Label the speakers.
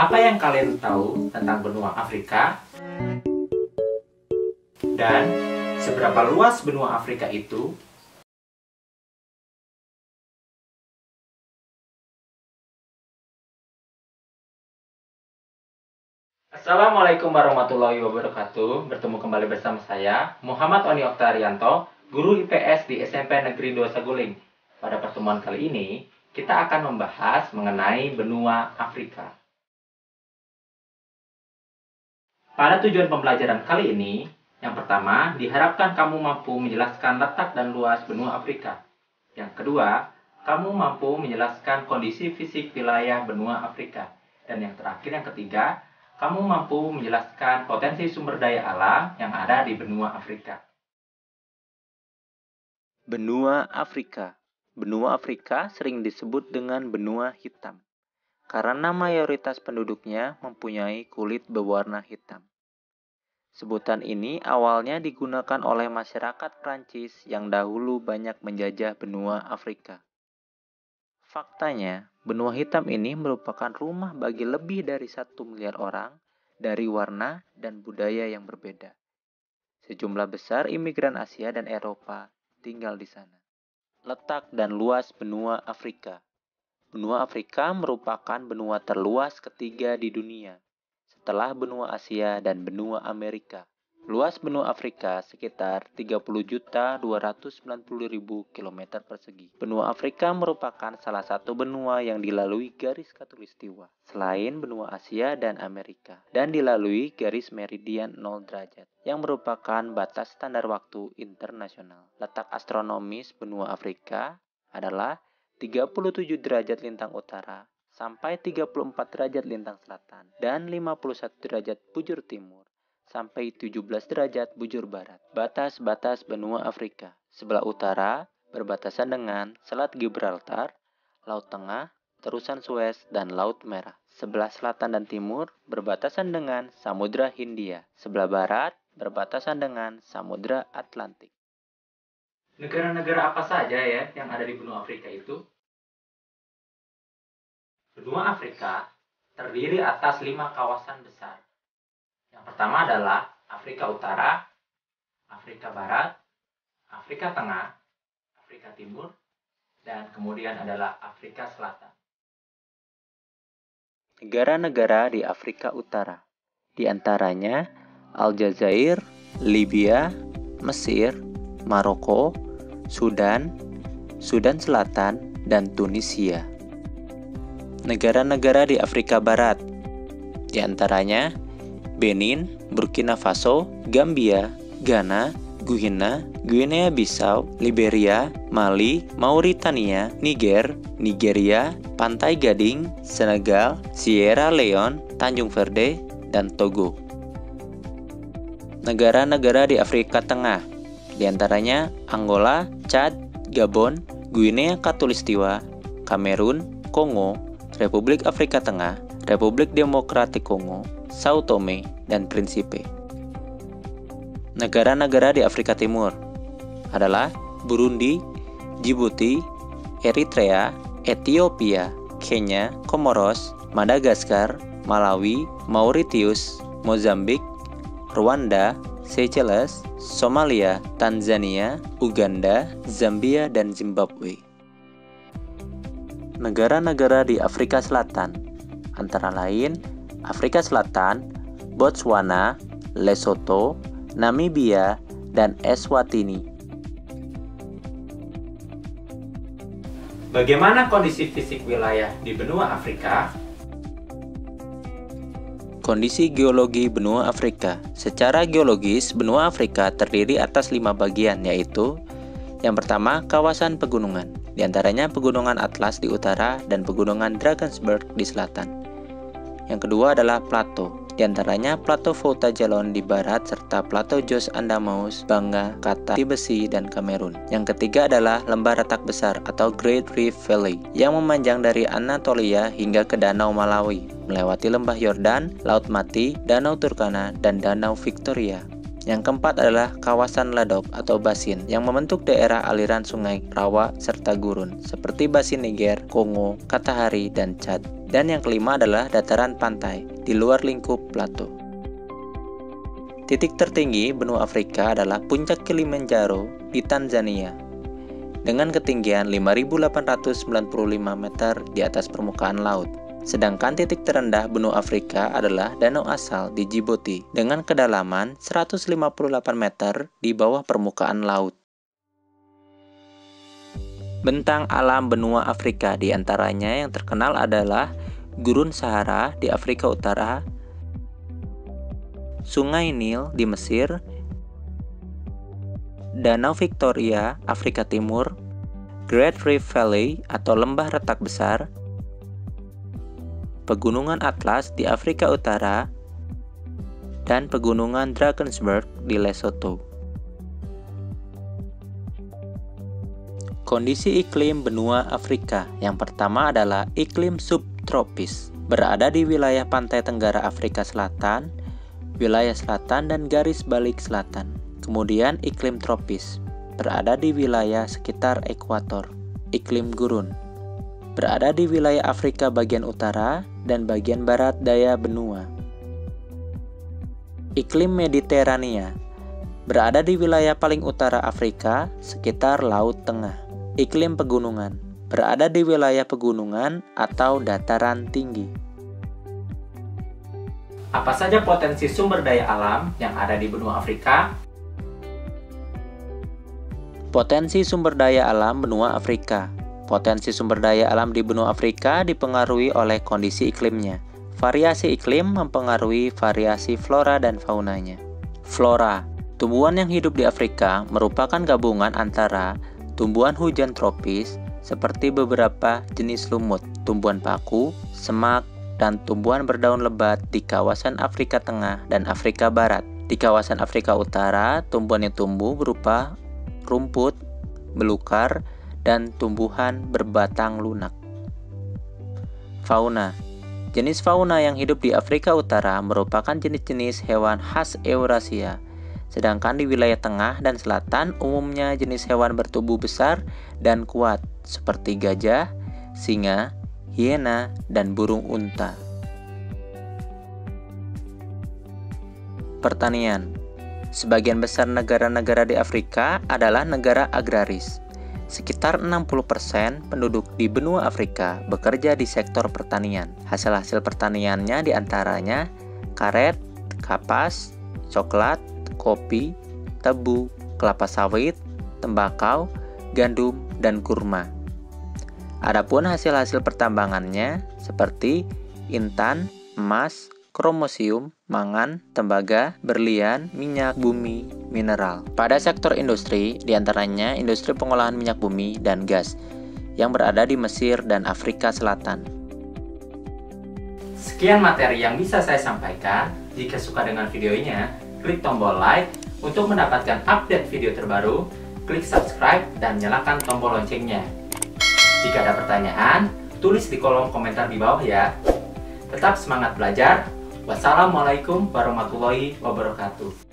Speaker 1: Apa yang kalian tahu tentang benua Afrika? Dan seberapa luas benua Afrika itu? Assalamualaikum warahmatullahi wabarakatuh. Bertemu kembali bersama saya, Muhammad Oni Oktarianto, guru IPS di SMP Negeri 2 Saguling. Pada pertemuan kali ini, kita akan membahas mengenai benua Afrika. Pada tujuan pembelajaran kali ini, yang pertama, diharapkan kamu mampu menjelaskan letak dan luas benua Afrika. Yang kedua, kamu mampu menjelaskan kondisi fisik wilayah benua Afrika. Dan yang terakhir, yang ketiga, kamu mampu menjelaskan potensi sumber daya alam yang ada di benua Afrika.
Speaker 2: Benua Afrika. Benua Afrika sering disebut dengan benua hitam, karena mayoritas penduduknya mempunyai kulit berwarna hitam. Sebutan ini awalnya digunakan oleh masyarakat Prancis yang dahulu banyak menjajah benua Afrika. Faktanya, benua hitam ini merupakan rumah bagi lebih dari 1 miliar orang dari warna dan budaya yang berbeda. Sejumlah besar imigran Asia dan Eropa tinggal di sana. Letak dan luas benua Afrika. Benua Afrika merupakan benua terluas ketiga di dunia, setelah benua Asia dan benua Amerika. Luas benua Afrika sekitar 30.290.000 km persegi. Benua Afrika merupakan salah satu benua yang dilalui garis khatulistiwa, selain benua Asia dan Amerika, dan dilalui garis meridian 0 derajat, yang merupakan batas standar waktu internasional. Letak astronomis benua Afrika adalah 37 derajat lintang utara sampai 34 derajat lintang selatan dan 51 derajat bujur timur sampai 17 derajat bujur barat. Batas-batas benua Afrika. Sebelah utara berbatasan dengan Selat Gibraltar, Laut Tengah, Terusan Suez, dan Laut Merah. Sebelah selatan dan timur berbatasan dengan Samudra Hindia. Sebelah barat berbatasan dengan Samudra Atlantik.
Speaker 1: Negara-negara apa saja ya yang ada di benua Afrika itu? Benua Afrika terdiri atas 5 kawasan besar. Yang pertama adalah Afrika Utara, Afrika Barat, Afrika Tengah, Afrika Timur, dan kemudian adalah Afrika Selatan.
Speaker 2: Negara-negara di Afrika Utara, di antaranya Aljazair, Libya, Mesir, Maroko, Sudan, Sudan Selatan, dan Tunisia. Negara-negara di Afrika Barat, di antaranya Benin, Burkina Faso, Gambia, Ghana, Guyana, Guinea-Bissau, Liberia, Mali, Mauritania, Niger, Nigeria, Pantai Gading, Senegal, Sierra Leone, Tanjung Verde, dan Togo. Negara-negara di Afrika Tengah, di antaranya Angola, Chad, Gabon, Guinea Khatulistiwa, Kamerun, Kongo, Republik Afrika Tengah, Republik Demokratik Kongo, Sao Tome, dan Principe. Negara-negara di Afrika Timur adalah Burundi, Djibouti, Eritrea, Ethiopia, Kenya, Comoros, Madagaskar, Malawi, Mauritius, Mozambik, Rwanda, Seychelles, Somalia, Tanzania, Uganda, Zambia, dan Zimbabwe. Negara-negara di Afrika Selatan antara lain Afrika Selatan, Botswana, Lesotho, Namibia, dan Eswatini.
Speaker 1: Bagaimana kondisi fisik wilayah di benua Afrika?
Speaker 2: Kondisi geologi benua Afrika. Secara geologis, benua Afrika terdiri atas 5 bagian, yaitu yang pertama, kawasan pegunungan, di antaranya pegunungan Atlas di utara dan pegunungan Drakensberg di selatan. Yang kedua adalah plato, di antaranya plato Volta Jalon di barat serta plato Jos Andamaus, Bangga, Kata, Tibesi, dan Kamerun. Yang ketiga adalah lembah retak besar atau Great Rift Valley yang memanjang dari Anatolia hingga ke Danau Malawi, melewati lembah Yordan, Laut Mati, Danau Turkana, dan Danau Victoria. Yang keempat adalah kawasan ladok atau basin yang membentuk daerah aliran sungai, rawa, serta gurun seperti basin Niger, Kongo, Katahari, dan Chad. Dan yang kelima adalah dataran pantai di luar lingkup plato. Titik tertinggi benua Afrika adalah puncak Kilimanjaro di Tanzania dengan ketinggian 5.895 meter di atas permukaan laut. Sedangkan titik terendah benua Afrika adalah Danau Asal di Djibouti dengan kedalaman 158 meter di bawah permukaan laut. Bentang alam benua Afrika diantaranya yang terkenal adalah Gurun Sahara di Afrika Utara, Sungai Nil di Mesir, Danau Victoria, Afrika Timur, Great Rift Valley atau Lembah Retak Besar, Pegunungan Atlas di Afrika Utara, dan Pegunungan Drakensberg di Lesotho. Kondisi iklim benua Afrika yang pertama adalah iklim subtropis, berada di wilayah pantai tenggara Afrika Selatan, wilayah selatan dan garis balik selatan. Kemudian iklim tropis, berada di wilayah sekitar ekuator. Iklim gurun, berada di wilayah Afrika bagian utara dan bagian barat daya benua. Iklim Mediterania, berada di wilayah paling utara Afrika sekitar Laut Tengah. Iklim pegunungan, berada di wilayah pegunungan atau dataran tinggi.
Speaker 1: Apa saja potensi sumber daya alam yang ada di benua Afrika?
Speaker 2: Potensi sumber daya alam benua Afrika. Potensi sumber daya alam di benua Afrika dipengaruhi oleh kondisi iklimnya. Variasi iklim mempengaruhi variasi flora dan faunanya. Flora, tumbuhan yang hidup di Afrika merupakan gabungan antara tumbuhan hujan tropis seperti beberapa jenis lumut, tumbuhan paku, semak, dan tumbuhan berdaun lebat di kawasan Afrika Tengah dan Afrika Barat. Di kawasan Afrika Utara, tumbuhan yang tumbuh berupa rumput, belukar, dan tumbuhan berbatang lunak. Fauna. Jenis fauna yang hidup di Afrika Utara merupakan jenis-jenis hewan khas Eurasia. Sedangkan di wilayah tengah dan selatan umumnya jenis hewan bertubuh besar dan kuat seperti gajah, singa, hiena, dan burung unta. Pertanian. Sebagian besar negara-negara di Afrika adalah negara agraris. Sekitar 60% penduduk di benua Afrika bekerja di sektor pertanian. Hasil-hasil pertaniannya diantaranya karet, kapas, coklat, kopi, tebu, kelapa sawit, tembakau, gandum, dan kurma. Adapun hasil-hasil pertambangannya seperti intan, emas, kromosium, mangan, tembaga, berlian, minyak bumi, mineral. Pada sektor industri, diantaranya industri pengolahan minyak bumi dan gas yang berada di Mesir dan Afrika Selatan.
Speaker 1: Sekian materi yang bisa saya sampaikan. Jika suka dengan videonya, klik tombol like. Untuk mendapatkan update video terbaru, klik subscribe dan nyalakan tombol loncengnya. Jika ada pertanyaan, tulis di kolom komentar di bawah ya. Tetap semangat belajar. Wassalamualaikum warahmatullahi wabarakatuh.